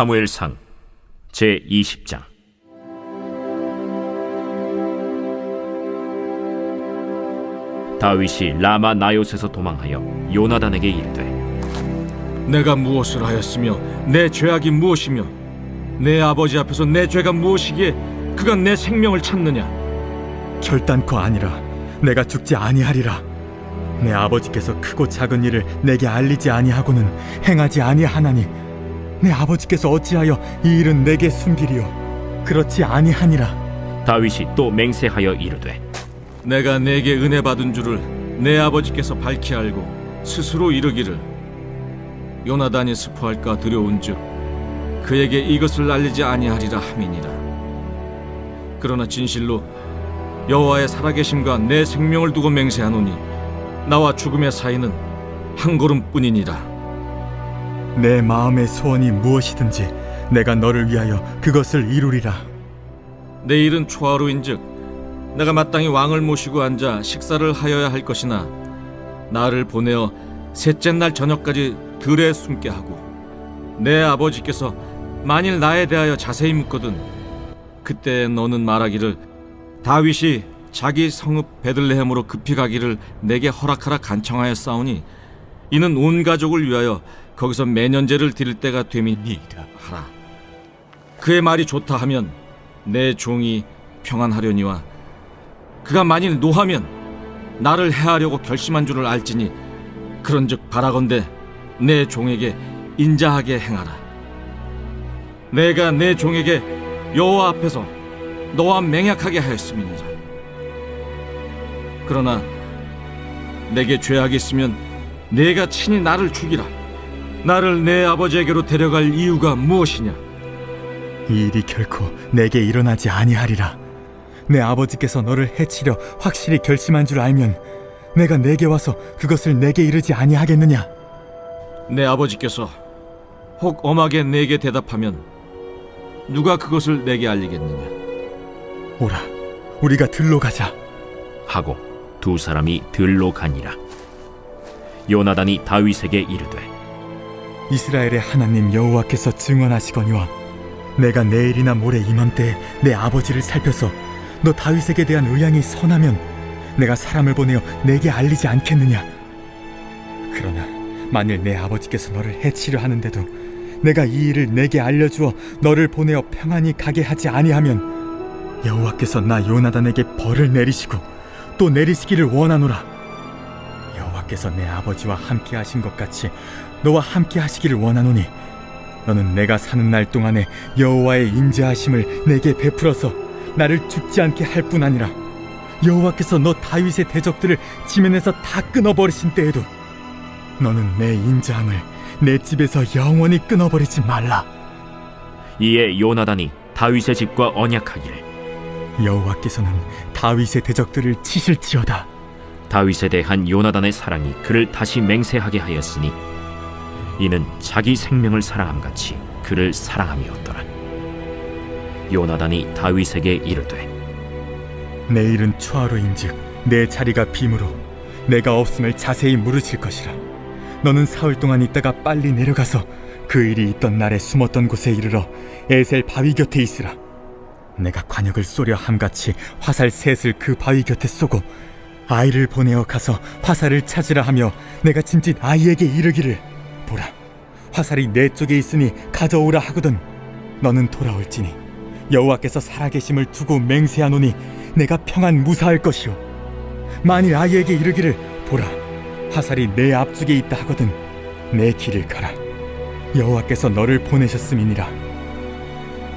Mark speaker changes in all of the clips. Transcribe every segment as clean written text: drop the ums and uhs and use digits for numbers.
Speaker 1: 사무엘상 제20장. 다윗이 라마 나요스에서 도망하여 요나단에게 이르되,
Speaker 2: 내가 무엇을 하였으며 내 죄악이 무엇이며 내 아버지 앞에서 내 죄가 무엇이기에 그가 내 생명을 찾느냐?
Speaker 3: 결단코 아니라 내가 죽지 아니하리라. 내 아버지께서 크고 작은 일을 내게 알리지 아니하고는 행하지 아니하나니 내 아버지께서 어찌하여 이 일은 내게 숨기리요? 그렇지 아니하니라.
Speaker 1: 다윗이 또 맹세하여 이르되,
Speaker 2: 내가 내게 은혜 받은 줄을 내 아버지께서 밝히 알고 스스로 이르기를 요나단이 스포할까 두려운즉 그에게 이것을 알리지 아니하리라 함이니라. 그러나 진실로 여호와의 살아계심과 내 생명을 두고 맹세하노니 나와 죽음의 사이는 한 걸음뿐이니라.
Speaker 3: 내 마음의 소원이 무엇이든지 내가 너를 위하여 그것을 이루리라.
Speaker 2: 내일은 초하루인즉 내가 마땅히 왕을 모시고 앉아 식사를 하여야 할 것이나 나를 보내어 셋째 날 저녁까지 들에 숨게 하고 내 아버지께서 만일 나에 대하여 자세히 묻거든 그때 너는 말하기를 다윗이 자기 성읍 베들레헴으로 급히 가기를 내게 허락하라 간청하였사오니 이는 온 가족을 위하여 거기서 매년제를 드릴 때가 됨이니이다 하라. 그의 말이 좋다 하면 내 종이 평안하려니와 그가 만일 노하면 나를 해하려고 결심한 줄을 알지니 그런즉 바라건대 내 종에게 인자하게 행하라. 내가 내 종에게 여호와 앞에서 너와 맹약하게 하였음이니라. 그러나 내게 죄악이 있으면 내가 친히 나를 죽이라. 나를 내 아버지에게로 데려갈 이유가 무엇이냐?
Speaker 3: 이 일이 결코 내게 일어나지 아니하리라. 내 아버지께서 너를 해치려 확실히 결심한 줄 알면 내가 내게 와서 그것을 내게 이르지 아니하겠느냐?
Speaker 2: 내 아버지께서 혹 엄하게 내게 대답하면 누가 그것을 내게 알리겠느냐?
Speaker 3: 오라, 우리가 들로 가자
Speaker 1: 하고 두 사람이 들로 가니라. 요나단이 다윗에게 이르되,
Speaker 3: 이스라엘의 하나님 여호와께서 증언하시거니와 내가 내일이나 모레 이맘때에 내 아버지를 살펴서 너 다윗에게 대한 의향이 선하면 내가 사람을 보내어 내게 알리지 않겠느냐? 그러나 만일 내 아버지께서 너를 해치려 하는데도 내가 이 일을 내게 알려주어 너를 보내어 평안히 가게 하지 아니하면 여호와께서 나 요나단에게 벌을 내리시고 또 내리시기를 원하노라. 여호와께서 내 아버지와 함께 하신 것 같이 너와 함께 하시기를 원하노니 너는 내가 사는 날 동안에 여호와의 인자하심을 내게 베풀어서 나를 죽지 않게 할 뿐 아니라 여호와께서 너 다윗의 대적들을 지면에서 다 끊어버리신 때에도 너는 내 인자함을 내 집에서 영원히 끊어버리지 말라.
Speaker 1: 이에 요나단이 다윗의 집과 언약하기를,
Speaker 3: 여호와께서는 다윗의 대적들을 치실지어다.
Speaker 1: 다윗에 대한 요나단의 사랑이 그를 다시 맹세하게 하였으니 이는 자기 생명을 사랑함같이 그를 사랑함이었더라. 요나단이 다윗에게 이르되,
Speaker 3: 내일은 초하루인즉 내 자리가 빔으로 내가 없음을 자세히 물으실 것이라. 너는 사흘 동안 있다가 빨리 내려가서 그 일이 있던 날에 숨었던 곳에 이르러 에셀 바위 곁에 있으라. 내가 관역을 쏘려 함같이 화살 셋을 그 바위 곁에 쏘고 아이를 보내어 가서 화살을 찾으라 하며 내가 짐짓 아이에게 이르기를, 보라, 화살이 내 쪽에 있으니 가져오라 하거든 너는 돌아올지니 여호와께서 살아계심을 두고 맹세하노니 내가 평안 무사할 것이요 만일 아이에게 이르기를, 보라, 화살이 내 앞쪽에 있다 하거든 내 길을 가라. 여호와께서 너를 보내셨음이니라.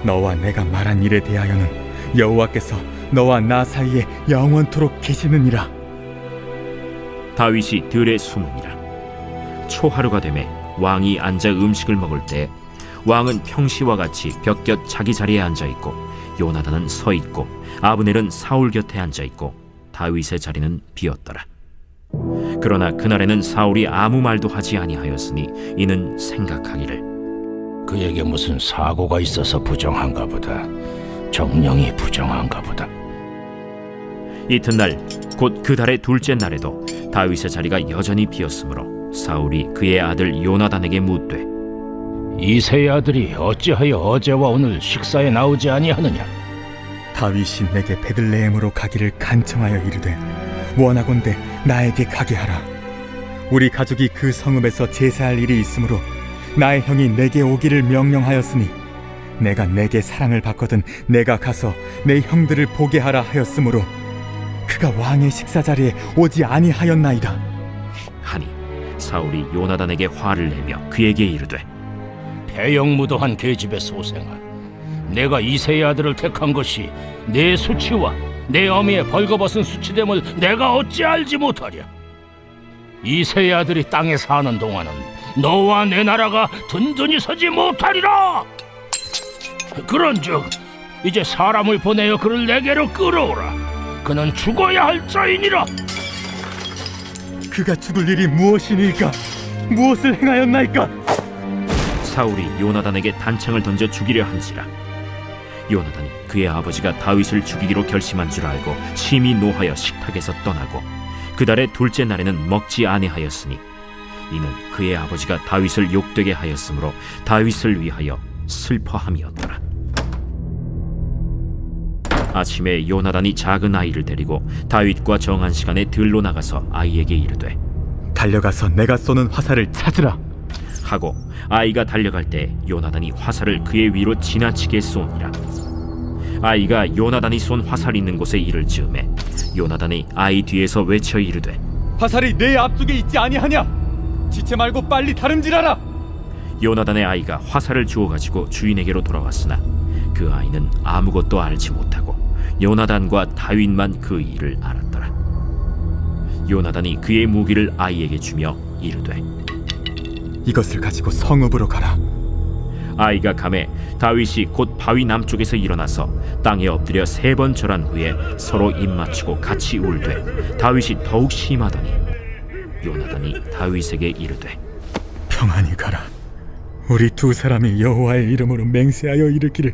Speaker 3: 너와 내가 말한 일에 대하여는 여호와께서 너와 나 사이에 영원토록 계시느니라.
Speaker 1: 다윗이 들에 숨으니라. 초하루가 되매 왕이 앉아 음식을 먹을 때 왕은 평시와 같이 벽곁 자기 자리에 앉아있고 요나단은 서있고 아브넬은 사울 곁에 앉아있고 다윗의 자리는 비었더라. 그러나 그날에는 사울이 아무 말도 하지 아니하였으니 이는 생각하기를,
Speaker 4: 그에게 무슨 사고가 있어서 부정한가 보다. 정령이 부정한가 보다.
Speaker 1: 이튿날 곧 그 달의 둘째 날에도 다윗의 자리가 여전히 비었으므로 사울이 그의 아들 요나단에게 묻되,
Speaker 4: 이새의 아들이 어찌하여 어제와 오늘 식사에 나오지 아니하느냐?
Speaker 3: 다윗이 내게 베들레헴으로 가기를 간청하여 이르되 원하건대 나에게 가게 하라. 우리 가족이 그 성읍에서 제사할 일이 있으므로 나의 형이 내게 오기를 명령하였으니 내가 내게 사랑을 받거든 내가 가서 내 형들을 보게 하라 하였으므로 그가 왕의 식사 자리에 오지 아니하였나이다.
Speaker 1: 하니 사울이 요나단에게 화를 내며 그에게 이르되
Speaker 4: 배영무도한 계집의 소생아, 내가 이새의 아들을 택한 것이 내 수치와 내 어미의 벌거벗은 수치됨을 내가 어찌 알지 못하랴? 이새의 아들이 땅에 사는 동안은 너와 내 나라가 든든히 서지 못하리라. 그런즉 이제 사람을 보내어 그를 내게로 끌어오라. 그는 죽어야 할 자이니라.
Speaker 3: 그가 죽을 일이 무엇이니까? 무엇을 행하였나이까?
Speaker 1: 사울이 요나단에게 단창을 던져 죽이려 한지라. 요나단이 그의 아버지가 다윗을 죽이기로 결심한 줄 알고 심히 노하여 식탁에서 떠나고 그달의 둘째 날에는 먹지 아니하였으니 이는 그의 아버지가 다윗을 욕되게 하였으므로 다윗을 위하여 슬퍼함이었더라. 아침에 요나단이 작은 아이를 데리고 다윗과 정한 시간에 들로 나가서 아이에게 이르되
Speaker 3: 달려가서 내가 쏘는 화살을 찾으라
Speaker 1: 하고 아이가 달려갈 때 요나단이 화살을 그의 위로 지나치게 쏘니라. 아이가 요나단이 쏜 화살 있는 곳에 이를 즈음에 요나단이 아이 뒤에서 외쳐 이르되
Speaker 3: 화살이 내 앞쪽에 있지 아니하냐? 지체 말고 빨리 다름질하라.
Speaker 1: 요나단의 아이가 화살을 주워 가지고 주인에게로 돌아왔으나 그 아이는 아무것도 알지 못하고 요나단과 다윗만 그 일을 알았더라. 요나단이 그의 무기를 아이에게 주며 이르되
Speaker 3: 이것을 가지고 성읍으로 가라.
Speaker 1: 아이가 가매 다윗이 곧 바위 남쪽에서 일어나서 땅에 엎드려 3번 절한 후에 서로 입맞추고 같이 울되 다윗이 더욱 심하더니 요나단이 다윗에게 이르되
Speaker 3: 평안히 가라. 우리 두 사람이 여호와의 이름으로 맹세하여 이르기를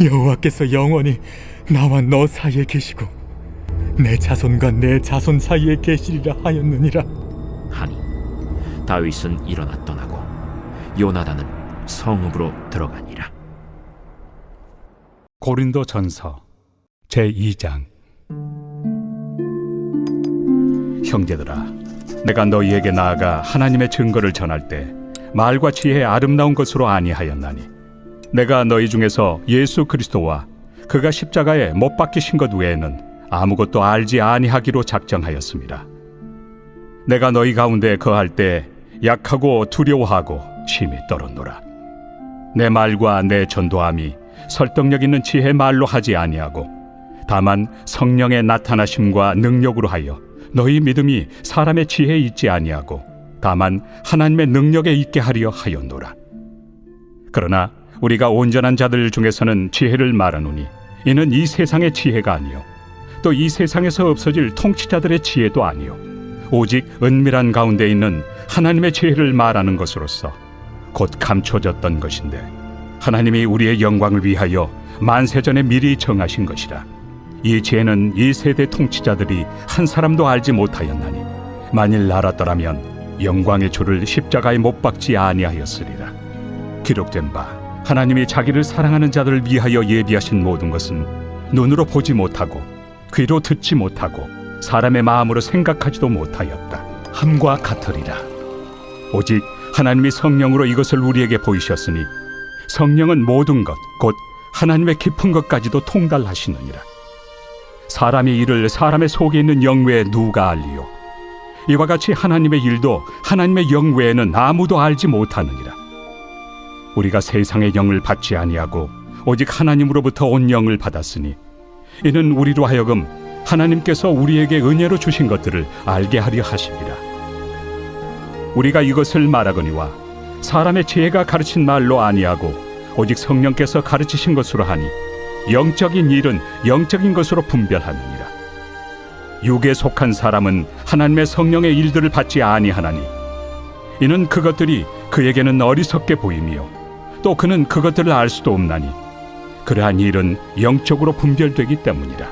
Speaker 3: 여호와께서 영원히 나와 너 사이에 계시고 내 자손과 내 자손 사이에 계시리라 하였느니라.
Speaker 1: 하니 다윗은 일어나 떠나고 요나단은 성읍으로 들어가니라.
Speaker 5: 고린도 전서 제2장. 형제들아, 내가 너희에게 나아가 하나님의 증거를 전할 때 말과 지혜의 아름다운 것으로 아니하였나니 내가 너희 중에서 예수 그리스도와 그가 십자가에 못 박히신 것 외에는 아무것도 알지 아니하기로 작정하였습니다. 내가 너희 가운데 거할 때 약하고 두려워하고 심히 떨었노라. 내 말과 내 전도함이 설득력 있는 지혜 말로 하지 아니하고 다만 성령의 나타나심과 능력으로 하여 너희 믿음이 사람의 지혜에 있지 아니하고 다만 하나님의 능력에 있게 하려 하였노라. 그러나 우리가 온전한 자들 중에서는 지혜를 말하노니 이는 이 세상의 지혜가 아니요 또 이 세상에서 없어질 통치자들의 지혜도 아니요 오직 은밀한 가운데 있는 하나님의 지혜를 말하는 것으로서 곧 감춰졌던 것인데 하나님이 우리의 영광을 위하여 만세전에 미리 정하신 것이라. 이 지혜는 이 세대 통치자들이 한 사람도 알지 못하였나니 만일 알았더라면 영광의 주를 십자가에 못 박지 아니하였으리라. 기록된 바 하나님이 자기를 사랑하는 자들을 위하여 예비하신 모든 것은 눈으로 보지 못하고 귀로 듣지 못하고 사람의 마음으로 생각하지도 못하였다 함과 같으리라. 오직 하나님이 성령으로 이것을 우리에게 보이셨으니 성령은 모든 것 곧 하나님의 깊은 것까지도 통달하시느니라. 사람의 일을 사람의 속에 있는 영 외에 누가 알리요? 이와 같이 하나님의 일도 하나님의 영 외에는 아무도 알지 못하느니라. 우리가 세상의 영을 받지 아니하고 오직 하나님으로부터 온 영을 받았으니 이는 우리로 하여금 하나님께서 우리에게 은혜로 주신 것들을 알게 하려 하심이라. 우리가 이것을 말하거니와 사람의 지혜가 가르친 말로 아니하고 오직 성령께서 가르치신 것으로 하니 영적인 일은 영적인 것으로 분별하느니라. 육에 속한 사람은 하나님의 성령의 일들을 받지 아니하나니 이는 그것들이 그에게는 어리석게 보이며 또 그는 그것들을 알 수도 없나니 그러한 일은 영적으로 분별되기 때문이라.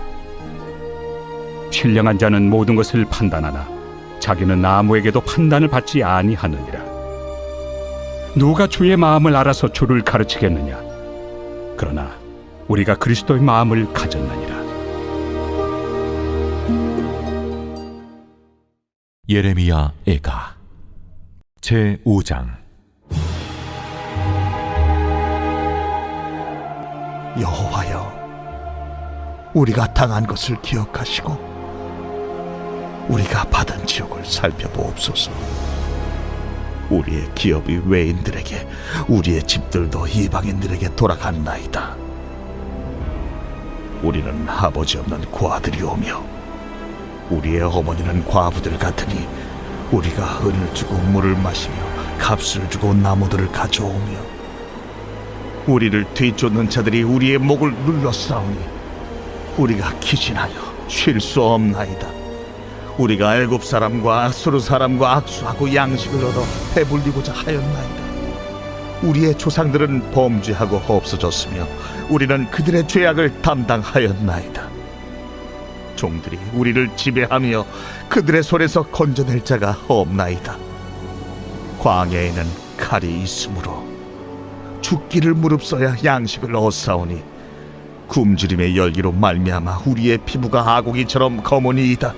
Speaker 5: 신령한 자는 모든 것을 판단하나 자기는 아무에게도 판단을 받지 아니하느니라. 누가 주의 마음을 알아서 주를 가르치겠느냐? 그러나 우리가 그리스도의 마음을 가졌느니라.
Speaker 6: 예레미야 애가 제5장.
Speaker 7: 여호와여, 우리가 당한 것을 기억하시고 우리가 받은 지옥을 살펴보옵소서. 우리의 기업이 외인들에게, 우리의 집들도 이방인들에게 돌아갔나이다. 우리는 아버지 없는 고아들이오며 우리의 어머니는 과부들 같으니 우리가 은을 주고 물을 마시며 값을 주고 나무들을 가져오며 우리를 뒤쫓는 자들이 우리의 목을 눌러싸우니 우리가 기진하여 쉴 수 없나이다. 우리가 애굽 사람과 아수르 사람과 악수하고 양식을 얻어 배불리고자 하였나이다. 우리의 조상들은 범죄하고 없어졌으며 우리는 그들의 죄악을 담당하였나이다. 종들이 우리를 지배하며 그들의 손에서 건져낼 자가 없나이다. 광야에는 칼이 있으므로 죽기를 무릅써야 양식을 얻사오니 굶주림의 열기로 말미암아 우리의 피부가 아고기처럼 검으니이다.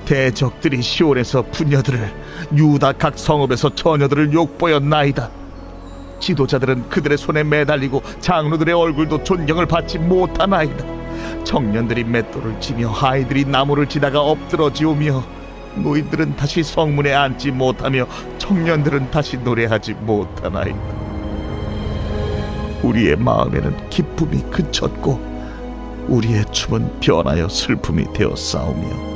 Speaker 7: 대적들이 시온에서 부녀들을, 유다 각 성읍에서 처녀들을 욕보였나이다. 지도자들은 그들의 손에 매달리고 장로들의 얼굴도 존경을 받지 못하나이다. 청년들이 맷돌을 치며 아이들이 나무를 치다가 엎드러지오며 노인들은 다시 성문에 앉지 못하며 청년들은 다시 노래하지 못하나이다. 우리의 마음에는 기쁨이 그쳤고 우리의 춤은 변하여 슬픔이 되어 싸우며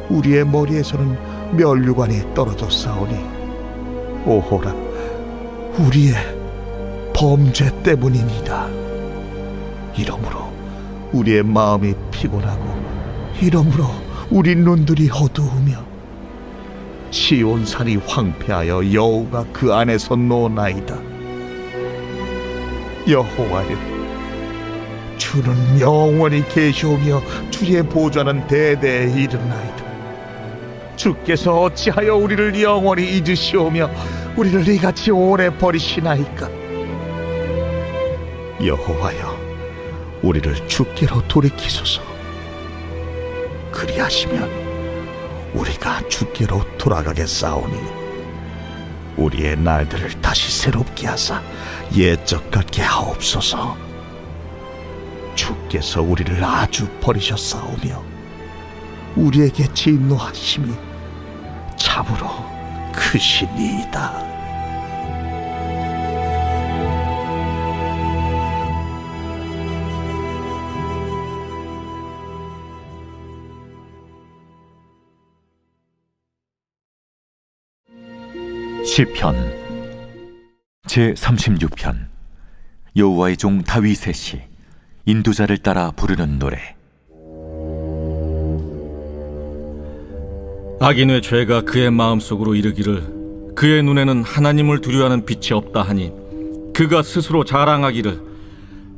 Speaker 7: 우리의 머리에서는 면류관이 떨어져 싸우니 오호라, 우리의 범죄 때문이니이다. 이러므로 우리의 마음이 피곤하고 이러므로 우리 눈들이 어두우며 시온산이 황폐하여 여호가 그 안에서 노나이다. 여호와여, 주는 영원히 계시오며 주의 보좌는 대대에 이르나이다. 주께서 어찌하여 우리를 영원히 잊으시오며 우리를 이같이 오래 버리시나이까? 여호와여, 우리를 주께로 돌이키소서. 그리하시면 우리가 주께로 돌아가겠사오니 우리의 날들을 다시 새롭게 하사 옛적 같게 하옵소서. 주께서 우리를 아주 버리셨사오며 우리에게 진노하심이 참으로 크시니이다.
Speaker 6: 시편 제36편. 여호와의 종 다윗의 시. 인도자를 따라 부르는 노래.
Speaker 2: 악인의 죄가 그의 마음속으로 이르기를 그의 눈에는 하나님을 두려워하는 빛이 없다 하니 그가 스스로 자랑하기를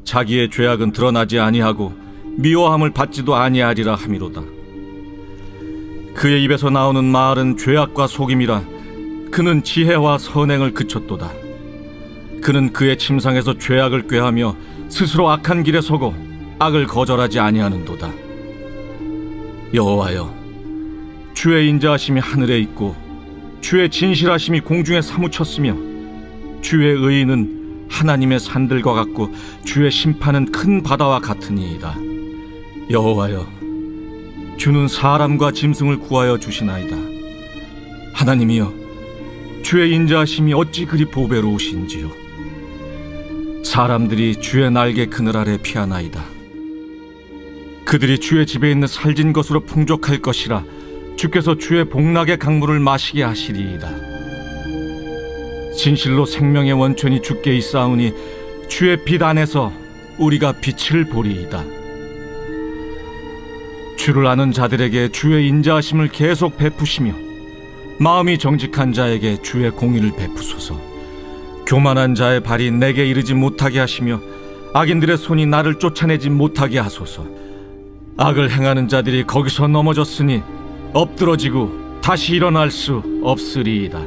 Speaker 2: 자기의 죄악은 드러나지 아니하고 미워함을 받지도 아니하리라 함이로다. 그의 입에서 나오는 말은 죄악과 속임이라. 그는 지혜와 선행을 그쳤도다. 그는 그의 침상에서 죄악을 꾀하며 스스로 악한 길에 서고 악을 거절하지 아니하는도다. 여호와여, 주의 인자하심이 하늘에 있고 주의 진실하심이 공중에 사무쳤으며 주의 의의는 하나님의 산들과 같고 주의 심판은 큰 바다와 같으니이다. 여호와여, 주는 사람과 짐승을 구하여 주시나이다. 하나님이여, 주의 인자하심이 어찌 그리 보배로우신지요. 사람들이 주의 날개 그늘 아래 피하나이다. 그들이 주의 집에 있는 살진 것으로 풍족할 것이라. 주께서 주의 복락의 강물을 마시게 하시리이다. 진실로 생명의 원천이 주께 있사오니 주의 빛 안에서 우리가 빛을 보리이다. 주를 아는 자들에게 주의 인자하심을 계속 베푸시며 마음이 정직한 자에게 주의 공의를 베푸소서. 교만한 자의 발이 내게 이르지 못하게 하시며 악인들의 손이 나를 쫓아내지 못하게 하소서. 악을 행하는 자들이 거기서 넘어졌으니 엎드러지고 다시 일어날 수 없으리이다.